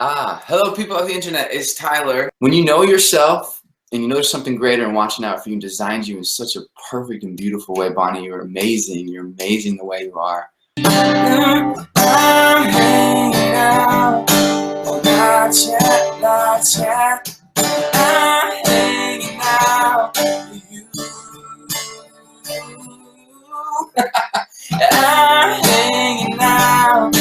Hello people of the internet, it's Tyler. When you know yourself and you know there's something greater and watching out for you and designed you in such a perfect and beautiful way, Bonnie, you're amazing. You're amazing the way you are. I'm hanging out, not yet. I'm hanging out with you. I'm hanging out,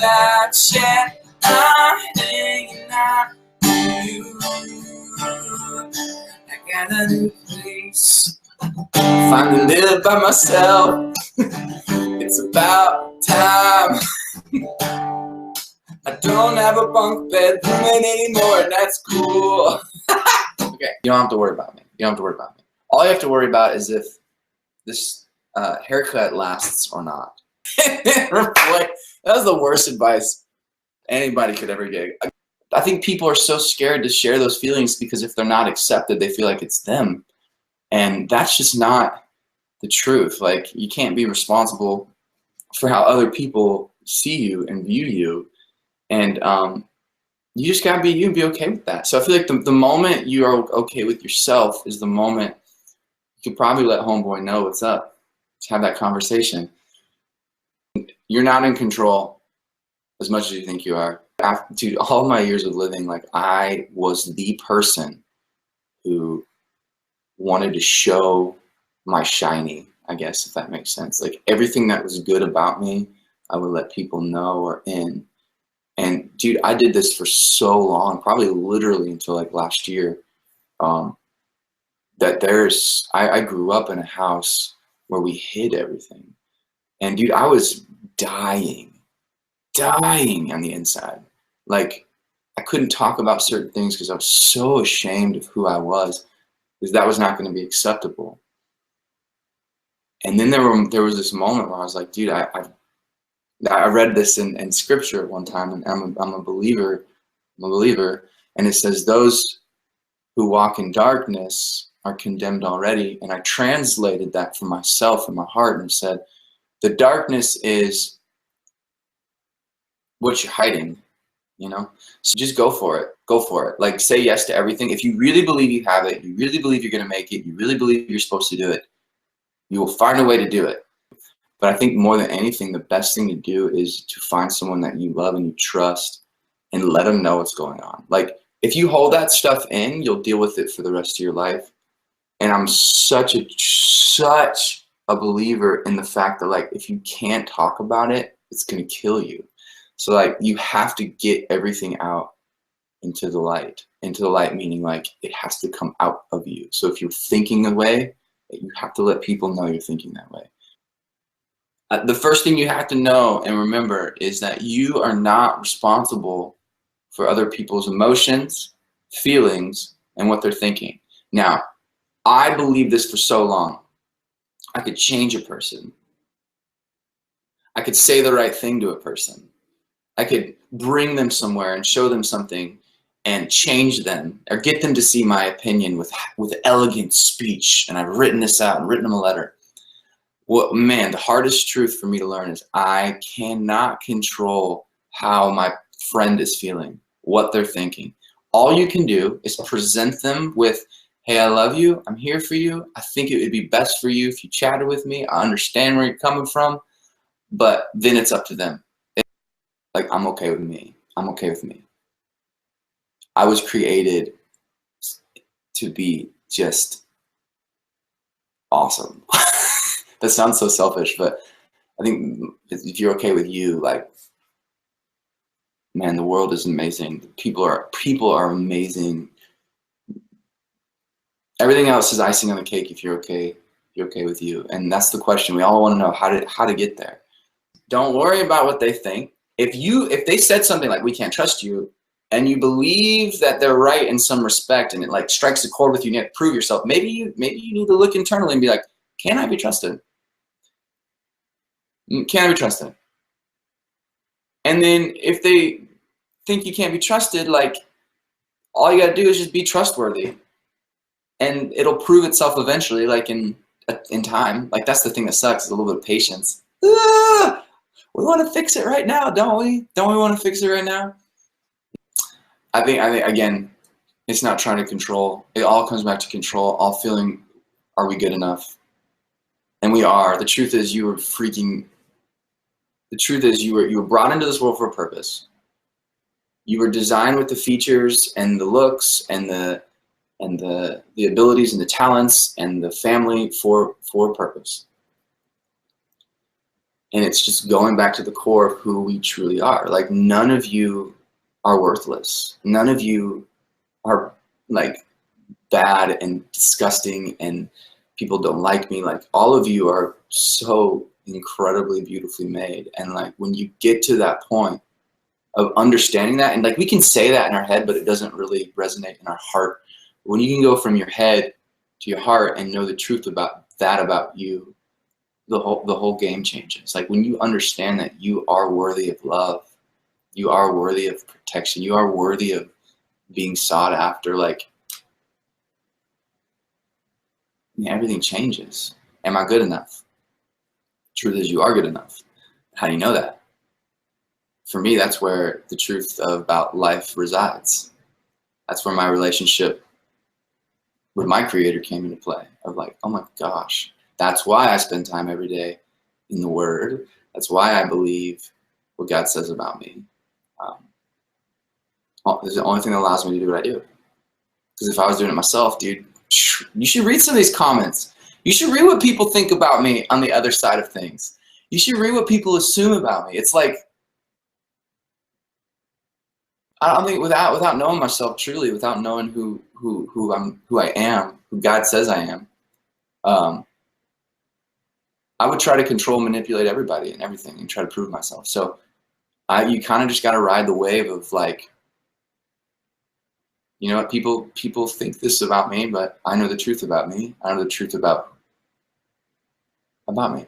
not yet. I'm hanging out with you. I got a new place. Finally live by myself. It's about time. I don't have a bunk bed roommate anymore, and that's cool. Okay, you don't have to worry about me. You don't have to worry about me. All you have to worry about is if this haircut lasts or not. That was the worst advice anybody could ever get. I think people are so scared to share those feelings because if they're not accepted, they feel like it's them. And that's just not the truth. Like, you can't be responsible for how other people see you and view you. And you just gotta be you and be okay with that. So I feel like the moment you are okay with yourself is the moment you could probably let homeboy know what's up. Just have that conversation. You're not in control as much as you think you are. After all my years of living, like, I was the person who wanted to show my shiny, I guess, if that makes sense. Like, everything that was good about me, I would let people know or in. And dude, I did this for so long, probably literally until like last year, that I grew up in a house where we hid everything. And dude, I was dying on the inside. Like, I couldn't talk about certain things because I was so ashamed of who I was, because that was not going to be acceptable. And then there was this moment where I was like, dude, I read this in scripture at one time, and I'm a believer, and it says, those who walk in darkness are condemned already. And I translated that for myself in my heart and said, the darkness is what you're hiding, you know? So just go for it. Like, say yes to everything. If you really believe you have it, you really believe you're gonna make it, you really believe you're supposed to do it, you will find a way to do it. But I think more than anything, the best thing to do is to find someone that you love and you trust and let them know what's going on. Like, if you hold that stuff in, you'll deal with it for the rest of your life. And I'm such a believer in the fact that, like, if you can't talk about it, it's gonna kill you. So, like, you have to get everything out into the light. Into the light meaning, like, it has to come out of you. So if you're thinking a way, you have to let people know you're thinking that way. The first thing you have to know and remember is that you are not responsible for other people's emotions, feelings, and what they're thinking. Now, I believed this for so long. I could change a person. I could say the right thing to a person. I could bring them somewhere and show them something and change them, or get them to see my opinion with elegant speech. And I've written this out and written them a letter. Well, man, the hardest truth for me to learn is I cannot control how my friend is feeling, what they're thinking. All you can do is present them with, hey, I love you, I'm here for you, I think it would be best for you if you chatted with me, I understand where you're coming from, but then it's up to them. Like, I'm okay with me. I'm okay with me. I was created to be just awesome. That sounds so selfish, but I think if you're okay with you, like, man, the world is amazing. People are amazing. Everything else is icing on the cake if you're okay with you. And that's the question. We all want to know how to get there. Don't worry about what they think. If they said something like, we can't trust you, and you believe that they're right in some respect, and it like strikes a chord with you, and you have to prove yourself, maybe you need to look internally and be like, can I be trusted? Can I be trusted? And then if they think you can't be trusted, like, all you gotta do is just be trustworthy, and it'll prove itself eventually, like in time. Like, that's the thing that sucks, is a little bit of patience. We want to fix it right now, don't we? Don't we want to fix it right now? I think again, it's not trying to control. It all comes back to control. All feeling, are we good enough? And we are. The truth is, you were brought into this world for a purpose. You were designed with the features and the looks and the abilities and the talents and the family for a purpose. And it's just going back to the core of who we truly are. Like, none of you are worthless. None of you are like bad and disgusting and people don't like me. Like, all of you are so incredibly beautifully made. And like, when you get to that point of understanding that, and like, we can say that in our head, but it doesn't really resonate in our heart. When you can go from your head to your heart and know the truth about that, about you, the whole game changes. Like, when you understand that you are worthy of love, you are worthy of protection, you are worthy of being sought after, like, everything changes. Am I good enough? Truth is, you are good enough. How do you know that? For me, that's where the truth about life resides. That's where my relationship with my creator came into play, of like, oh my gosh, that's why I spend time every day in the Word. That's why I believe what God says about me. It's the only thing that allows me to do what I do. Because if I was doing it myself, dude, you should read some of these comments. You should read what people think about me on the other side of things. You should read what people assume about me. It's like, I don't think, without knowing myself truly, without knowing who I am, who God says I am, I would try to control, manipulate everybody and everything, and try to prove myself. So you kind of just got to ride the wave of like, you know what, people think this about me, but I know the truth about me. I know the truth about me.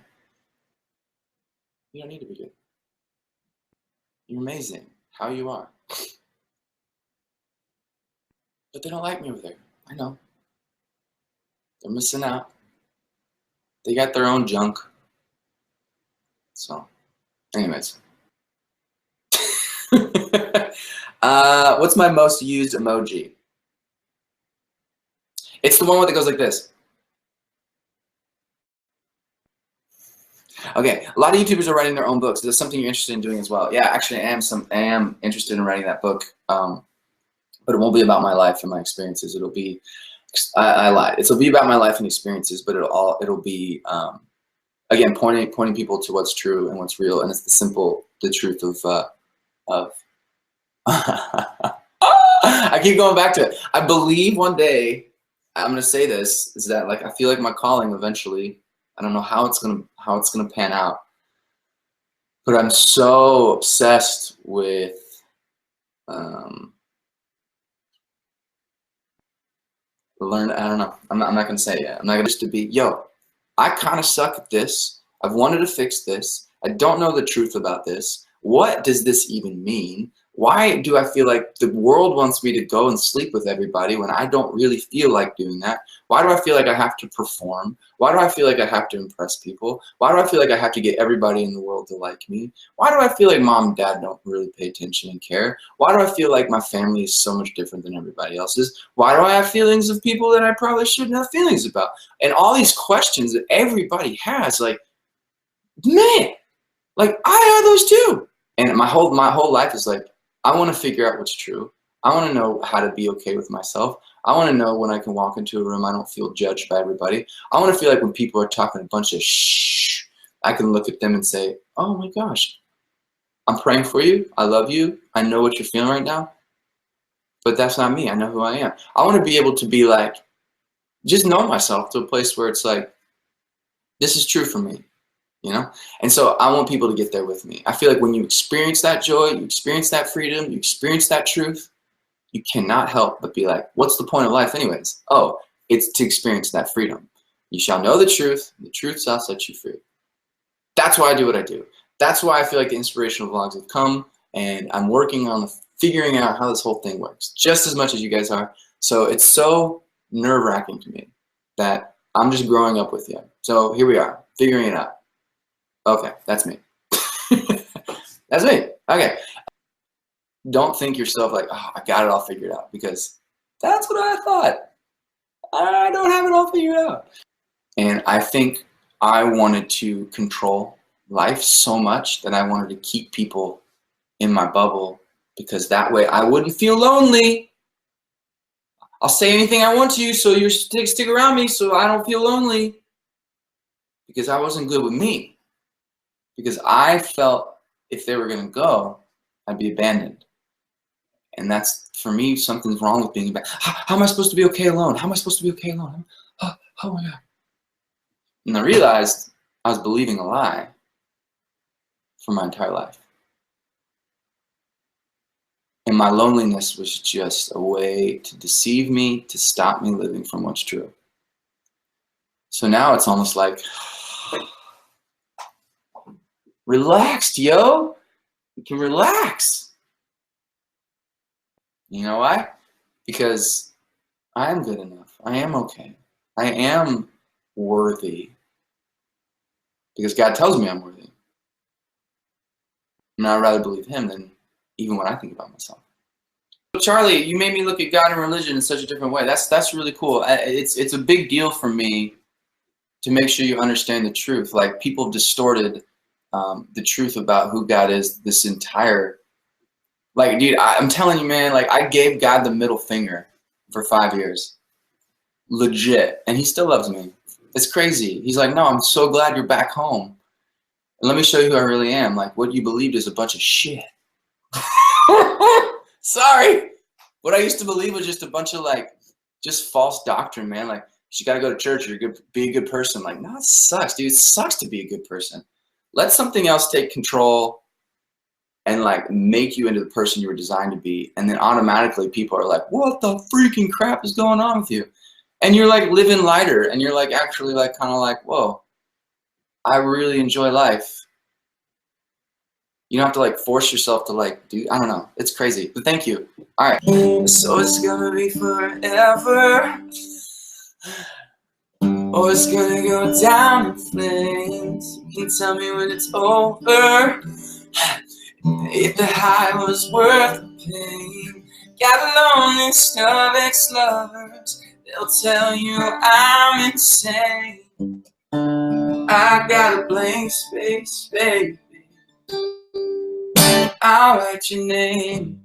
You don't need to be good. You're amazing how you are. But they don't like me over there. I know. They're missing out. They got their own junk. So, anyways. What's my most used emoji? It's the one that goes like this. Okay, a lot of YouTubers are writing their own books. Is this something you're interested in doing as well? Yeah, actually, I am interested in writing that book, but it won't be about my life and my experiences. It'll be, I lied. It'll be about my life and experiences, but it'll be again pointing people to what's true and what's real, and it's the truth of. I keep going back to it. I believe one day I'm gonna say this, is that like, I feel like my calling eventually, I don't know how it's gonna pan out, but I'm so obsessed with I don't know. I'm not gonna say it yet. I'm not gonna just to be, yo, I kind of suck at this. I've wanted to fix this. I don't know the truth about this. What does this even mean? Why do I feel like the world wants me to go and sleep with everybody when I don't really feel like doing that? Why do I feel like I have to perform? Why do I feel like I have to impress people? Why do I feel like I have to get everybody in the world to like me? Why do I feel like mom and dad don't really pay attention and care? Why do I feel like my family is so much different than everybody else's? Why do I have feelings of people that I probably shouldn't have feelings about? And all these questions that everybody has, like, man, like, I have those too. And my whole life is like, I want to figure out what's true. I want to know how to be okay with myself. I want to know when I can walk into a room, I don't feel judged by everybody. I want to feel like when people are talking a bunch of shh, I can look at them and say, oh my gosh, I'm praying for you. I love you. I know what you're feeling right now, but that's not me. I know who I am. I want to be able to be like, just know myself to a place where it's like, this is true for me. You know? And so I want people to get there with me. I feel like when you experience that joy, you experience that freedom, you experience that truth, you cannot help but be like, what's the point of life anyways? Oh, it's to experience that freedom. You shall know the truth shall set you free. That's why I do what I do. That's why I feel like the inspirational vlogs have come, and I'm working on figuring out how this whole thing works, just as much as you guys are. So it's so nerve-wracking to me that I'm just growing up with you. So here we are, figuring it out. Okay, that's me. That's me. Okay. Don't think yourself like, oh, I got it all figured out, because that's what I thought. I don't have it all figured out. And I think I wanted to control life so much that I wanted to keep people in my bubble, because that way I wouldn't feel lonely. I'll say anything I want to, so you stick around me so I don't feel lonely. Because I wasn't good with me. Because I felt if they were going to go, I'd be abandoned. And that's, for me, something's wrong with being abandoned. How am I supposed to be okay alone? How am I supposed to be okay alone? Oh my God. And I realized I was believing a lie for my entire life. And my loneliness was just a way to deceive me, to stop me living from what's true. So now it's almost like, relaxed, yo. You can relax. You know why? Because I am good enough. I am okay. I am worthy. Because God tells me I'm worthy. And I'd rather believe him than even what I think about myself. Charlie, you made me look at God and religion in such a different way. That's really cool. It's a big deal for me to make sure you understand the truth. Like, people have distorted the truth about who God is this entire, like, dude, I'm telling you, man, like, I gave God the middle finger for 5 years. Legit. And he still loves me. It's crazy. He's like, no, I'm so glad you're back home. And let me show you who I really am. Like, what you believed is a bunch of shit. Sorry. What I used to believe was just a bunch of, like, just false doctrine, man. Like, you got to go to church or be a good person. Like, no, it sucks, dude. It sucks to be a good person. Let something else take control and, like, make you into the person you were designed to be. And then automatically people are like, what the freaking crap is going on with you? And you're, like, living lighter. And you're, like, actually, like, kind of like, whoa, I really enjoy life. You don't have to, like, force yourself to, like, do, I don't know. It's crazy. But thank you. All right. So it's gonna be forever. Or it's gonna go down in flames. You can tell me when it's over. If the high was worth the pain. Got a lonely of ex-lovers. They'll tell you I'm insane. I got a blank space, baby. I'll write your name.